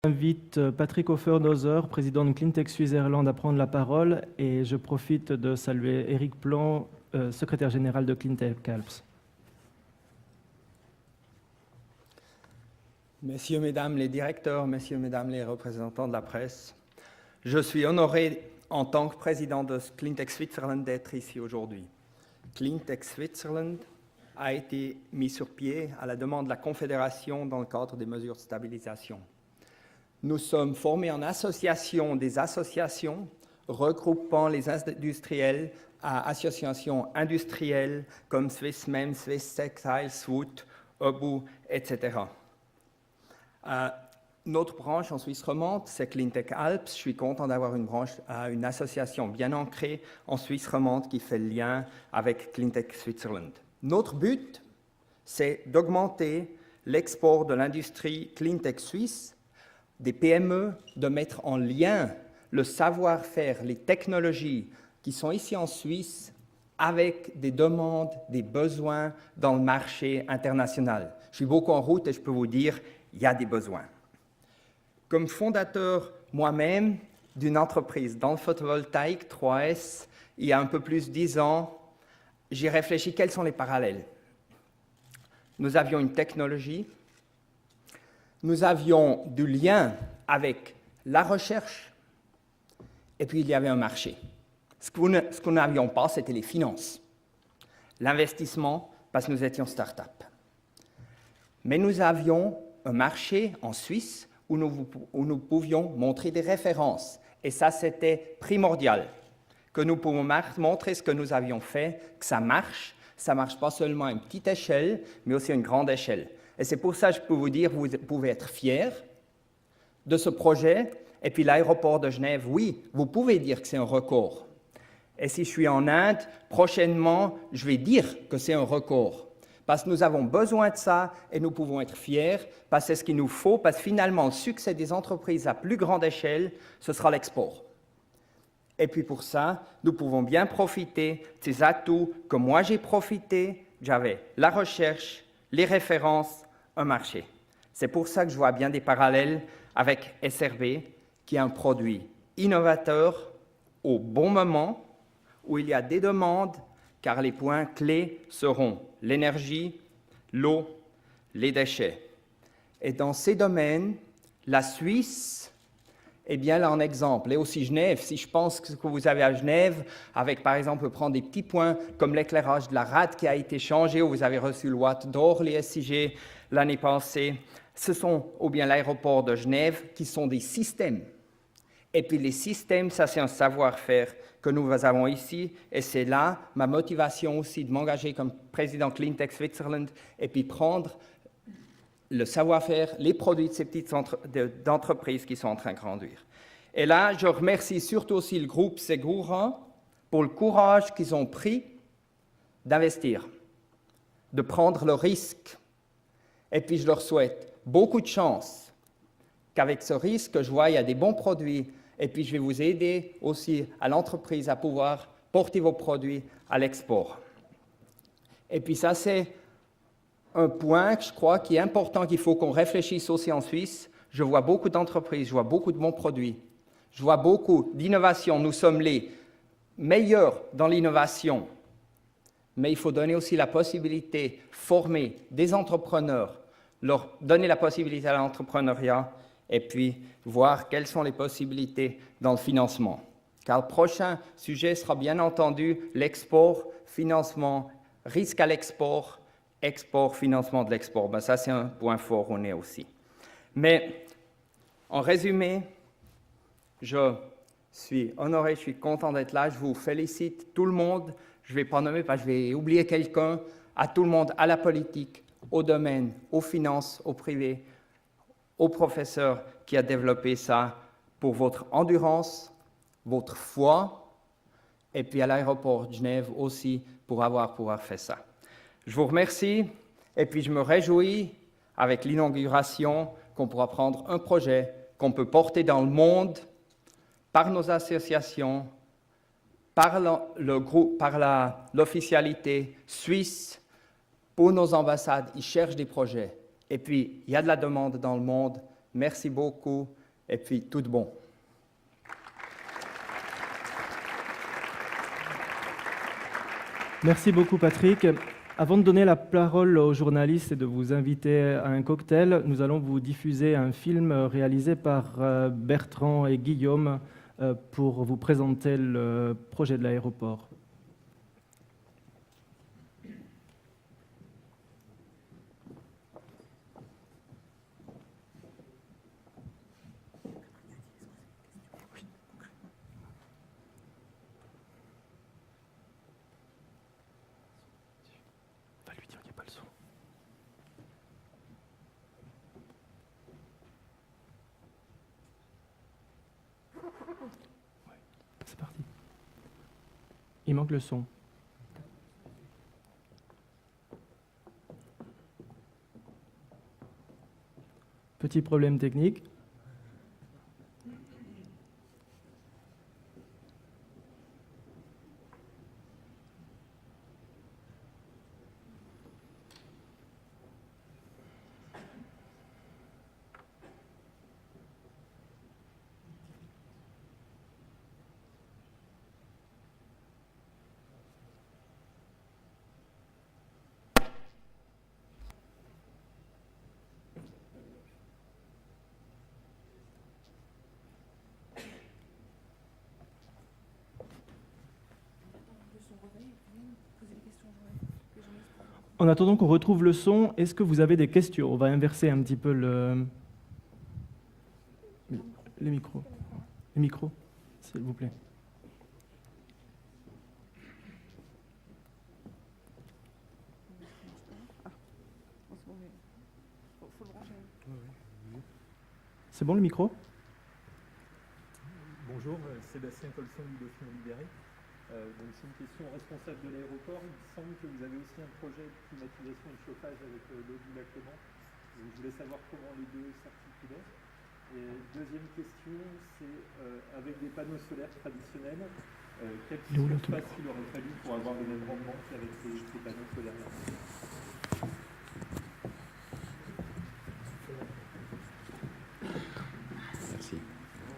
J'invite Patrick Hofer-Noser, président de Cleantech Suisse-Irlande, à prendre la parole et je profite de saluer Éric Plan, secrétaire général de Cleantech Alps. Messieurs, mesdames les directeurs, messieurs, mesdames les représentants de la presse, je suis honoré en tant que président de Cleantech Switzerland d'être ici aujourd'hui. Cleantech Switzerland a été mis sur pied à la demande de la Confédération dans le cadre des mesures de stabilisation. Nous sommes formés en association des associations regroupant les industriels à associations industrielles comme Swissmem, Swiss Textile, Swoot, Obu, etc. Notre branche en Suisse romande, c'est Cleantech Alps. Je suis content d'avoir une association bien ancrée en Suisse romande qui fait le lien avec Cleantech Switzerland. Notre but, c'est d'augmenter l'export de l'industrie Cleantech suisse, des PME, de mettre en lien le savoir-faire, les technologies qui sont ici en Suisse avec des demandes, des besoins dans le marché international. Je suis beaucoup en route et je peux vous dire, il y a des besoins. Comme fondateur moi-même d'une entreprise dans le photovoltaïque 3S, il y a un peu plus de 10 ans, j'ai réfléchi quels sont les parallèles. Nous avions une technologie, nous avions du lien avec la recherche, et puis il y avait un marché. Ce que nous n'avions pas, c'était les finances, l'investissement, parce que nous étions start-up. Mais nous avions un marché en Suisse où nous pouvions montrer des références. Et ça, c'était primordial, que nous pouvons montrer ce que nous avions fait, que ça marche. Ça ne marche pas seulement à une petite échelle, mais aussi à une grande échelle. Et c'est pour ça que je peux vous dire, vous pouvez être fiers de ce projet. Et puis l'aéroport de Genève, oui, vous pouvez dire que c'est un record. Et si je suis en Inde, prochainement, je vais dire que c'est un record. Parce que nous avons besoin de ça et nous pouvons être fiers, parce que c'est ce qu'il nous faut, parce que finalement, le succès des entreprises à plus grande échelle, ce sera l'export. Et puis pour ça, nous pouvons bien profiter de ces atouts que moi j'ai profité. J'avais la recherche, les références, un marché. C'est pour ça que je vois bien des parallèles avec SRB, qui est un produit innovateur au bon moment, où il y a des demandes, car les points clés seront l'énergie, l'eau, les déchets. Et dans ces domaines, la Suisse est bien là en exemple. Et aussi Genève, si je pense que ce que vous avez à Genève, avec par exemple prendre des petits points comme l'éclairage de la rade qui a été changé, où vous avez reçu le Watt d'or, les SIG l'année passée, ce sont, ou bien l'aéroport de Genève, qui sont des systèmes. Et puis les systèmes, ça c'est un savoir-faire que nous avons ici, et c'est là ma motivation aussi de m'engager comme président Cleantech Switzerland, et puis prendre le savoir-faire, les produits de ces petites entreprises qui sont en train de grandir. Et là, je remercie surtout aussi le groupe Segura pour le courage qu'ils ont pris d'investir, de prendre le risque. Et puis je leur souhaite beaucoup de chance, qu'avec ce risque, je vois il y a des bons produits, et puis je vais vous aider aussi à l'entreprise à pouvoir porter vos produits à l'export. Et puis ça, c'est un point que je crois qui est important, qu'il faut qu'on réfléchisse aussi en Suisse. Je vois beaucoup d'entreprises, je vois beaucoup de bons produits, je vois beaucoup d'innovations. Nous sommes les meilleurs dans l'innovation, mais il faut donner aussi la possibilité, former des entrepreneurs, leur donner la possibilité à l'entrepreneuriat et puis voir quelles sont les possibilités dans le financement. Car le prochain sujet sera bien entendu l'export, financement, risque à l'export, export, financement de l'export. Ben ça, c'est un point fort, on est aussi. Mais en résumé, je suis honoré, je suis content d'être là, je vous félicite, tout le monde. Je ne vais pas nommer parce que je vais oublier quelqu'un, à tout le monde, à la politique, au domaine, aux finances, au privé, au professeur qui a développé ça pour votre endurance, votre foi, et puis à l'aéroport de Genève aussi pour pouvoir faire ça. Je vous remercie et puis je me réjouis avec l'inauguration qu'on pourra prendre un projet qu'on peut porter dans le monde par nos associations, par le groupe, par l'officialité suisse, pour nos ambassades. Ils cherchent des projets. Et puis, il y a de la demande dans le monde Merci beaucoup et puis tout de bon. Merci beaucoup, Patrick. Avant de donner la parole aux journalistes et de vous inviter à un cocktail, nous allons vous diffuser un film réalisé par Bertrand et Guillaume pour vous présenter le projet de l'aéroport. Va lui dire qu'il n'y a pas le son. Ouais, c'est parti. Il manque le son. Petit problème technique. En attendant qu'on retrouve le son, est-ce que vous avez des questions? On va inverser un petit peu les micros. Les micros, s'il vous plaît. C'est bon le micro? Bonjour, Sébastien Colson du Dauphin Libéré. Donc c'est une question au responsable de l'aéroport. Il me semble que vous avez aussi un projet de climatisation et de chauffage avec l'eau du lac Léman. Donc je voulais savoir comment les deux s'articulaient. Et deuxième question, c'est avec des panneaux solaires traditionnels, quelle surface il aurait fallu pour avoir le même rendement qu'avec ces panneaux solaires-là?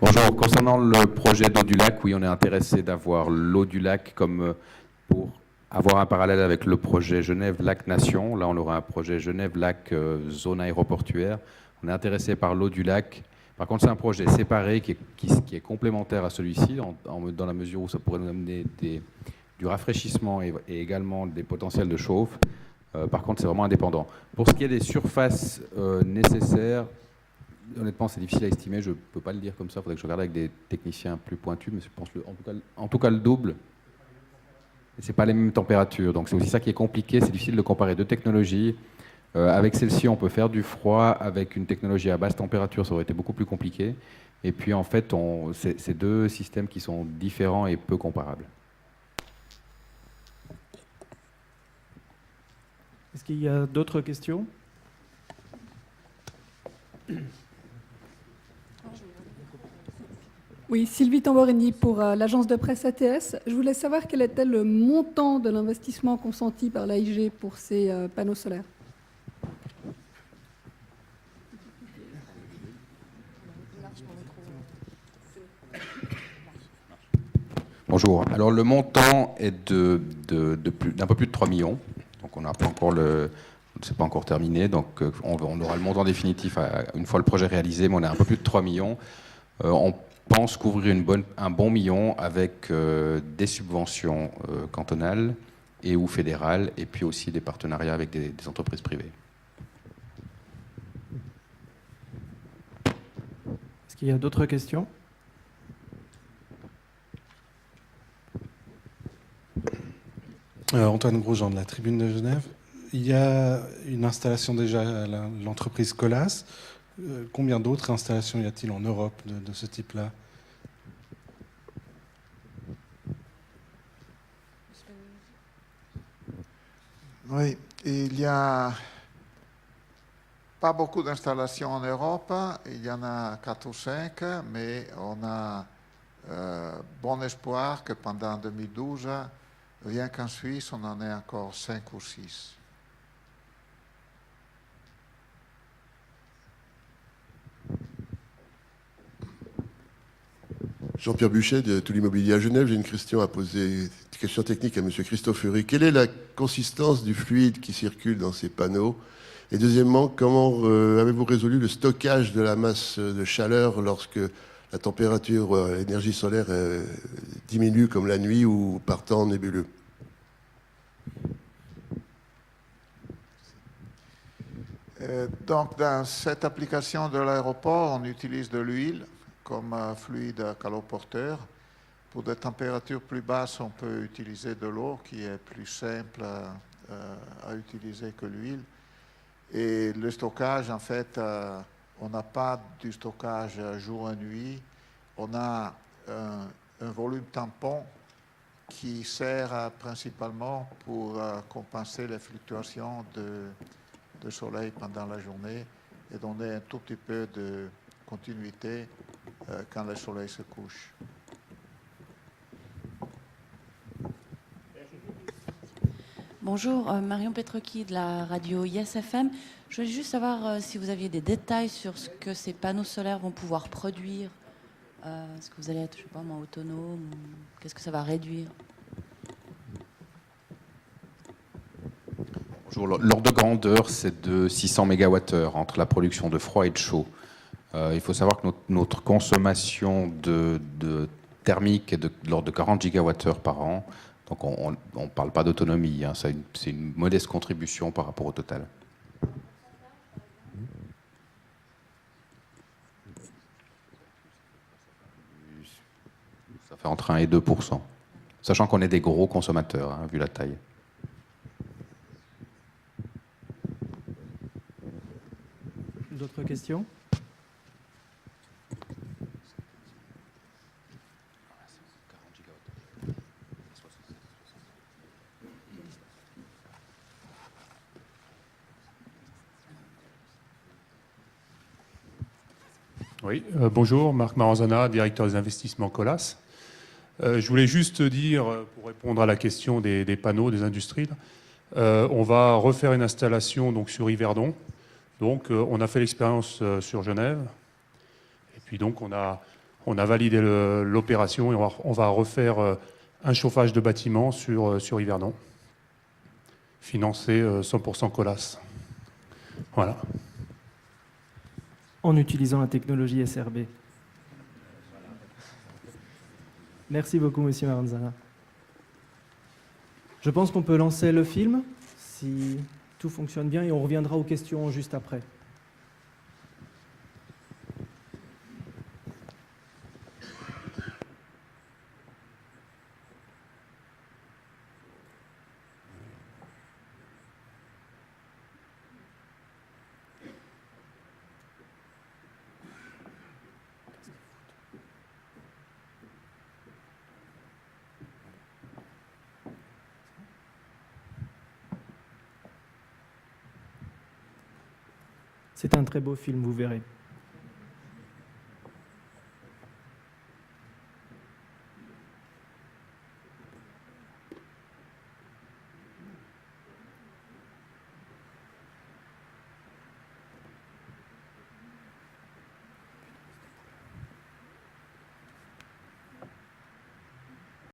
Bonjour, concernant le projet d'eau du lac, oui, on est intéressé d'avoir l'eau du lac comme pour avoir un parallèle avec le projet Genève-Lac-Nation. Là, on aura un projet Genève-Lac zone aéroportuaire. On est intéressé par l'eau du lac. Par contre, c'est un projet séparé qui est complémentaire à celui-ci, dans la mesure où ça pourrait nous amener du rafraîchissement et également des potentiels de chauffe. Par contre, c'est vraiment indépendant. Pour ce qui est des surfaces nécessaires, honnêtement, c'est difficile à estimer, je ne peux pas le dire comme ça, il faudrait que je regarde avec des techniciens plus pointus, mais je pense en tout cas le double. Et ce n'est pas les mêmes températures, donc c'est aussi ça qui est compliqué, c'est difficile de comparer deux technologies. Avec celle-ci, on peut faire du froid, avec une technologie à basse température, ça aurait été beaucoup plus compliqué. Et puis en fait, c'est deux systèmes qui sont différents et peu comparables. Est-ce qu'il y a d'autres questions? Oui, Sylvie Tamborini pour l'agence de presse ATS. Je voulais savoir quel était le montant de l'investissement consenti par l'AIG pour ces panneaux solaires. Bonjour. Alors le montant est d'un peu plus de 3 millions. Donc on n'a pas encore c'est pas encore terminé. Donc on aura le montant définitif une fois le projet réalisé, mais on a un peu plus de 3 millions. On pense couvrir un bon million avec des subventions cantonales et ou fédérales, et puis aussi des partenariats avec des entreprises privées. Est-ce qu'il y a d'autres questions? Antoine Grosjean de la Tribune de Genève. Il y a une installation déjà à l'entreprise Colas. Combien d'autres installations y a-t-il en Europe de ce type-là? Oui, il n'y a pas beaucoup d'installations en Europe. Il y en a 4 ou 5, mais on a bon espoir que pendant 2012, rien qu'en Suisse, on en ait encore 5 ou 6. Jean-Pierre Buchet de Tout l'immobilier à Genève. J'ai une question à poser, une question technique à M. Christophe Fury. Quelle est la consistance du fluide qui circule dans ces panneaux? Et deuxièmement, comment avez-vous résolu le stockage de la masse de chaleur lorsque la température énergie solaire diminue comme la nuit ou par temps nébuleux? Donc, dans cette application de l'aéroport, on utilise de l'huile comme fluide caloporteur. Pour des températures plus basses, on peut utiliser de l'eau qui est plus simple à utiliser que l'huile. Et le stockage, en fait, on n'a pas du stockage jour et nuit. On a un volume tampon qui sert principalement pour compenser les fluctuations de soleil pendant la journée et donner un tout petit peu de continuité quand le soleil se couche. Bonjour, Marion Petrucchi de la radio ISFM. Je voulais juste savoir si vous aviez des détails sur ce que ces panneaux solaires vont pouvoir produire. Est-ce que vous allez être, je sais pas moi, autonome? Qu'est-ce que ça va réduire? L'ordre de grandeur, c'est de 600 MWh entre la production de froid et de chaud. Il faut savoir que notre consommation de thermique est de l'ordre de 40 GWh par an. Donc on ne parle pas d'autonomie, hein, c'est une modeste contribution par rapport au total. Ça fait entre 1 et 2%. Sachant qu'on est des gros consommateurs, hein, vu la taille. D'autres questions? Oui, bonjour, Marc Maranzana, directeur des investissements Colas. Je voulais juste dire, pour répondre à la question des panneaux, des industries, on va refaire une installation donc, sur Yverdon. Donc, on a fait l'expérience sur Genève. Et puis, donc, on a validé l'opération et on va refaire un chauffage de bâtiment sur Yverdon, financé 100% Colas. Voilà. En utilisant la technologie SRB. Merci beaucoup, Monsieur Maranzana. Je pense qu'on peut lancer le film, si tout fonctionne bien, et on reviendra aux questions juste après. C'est un très beau film, vous verrez.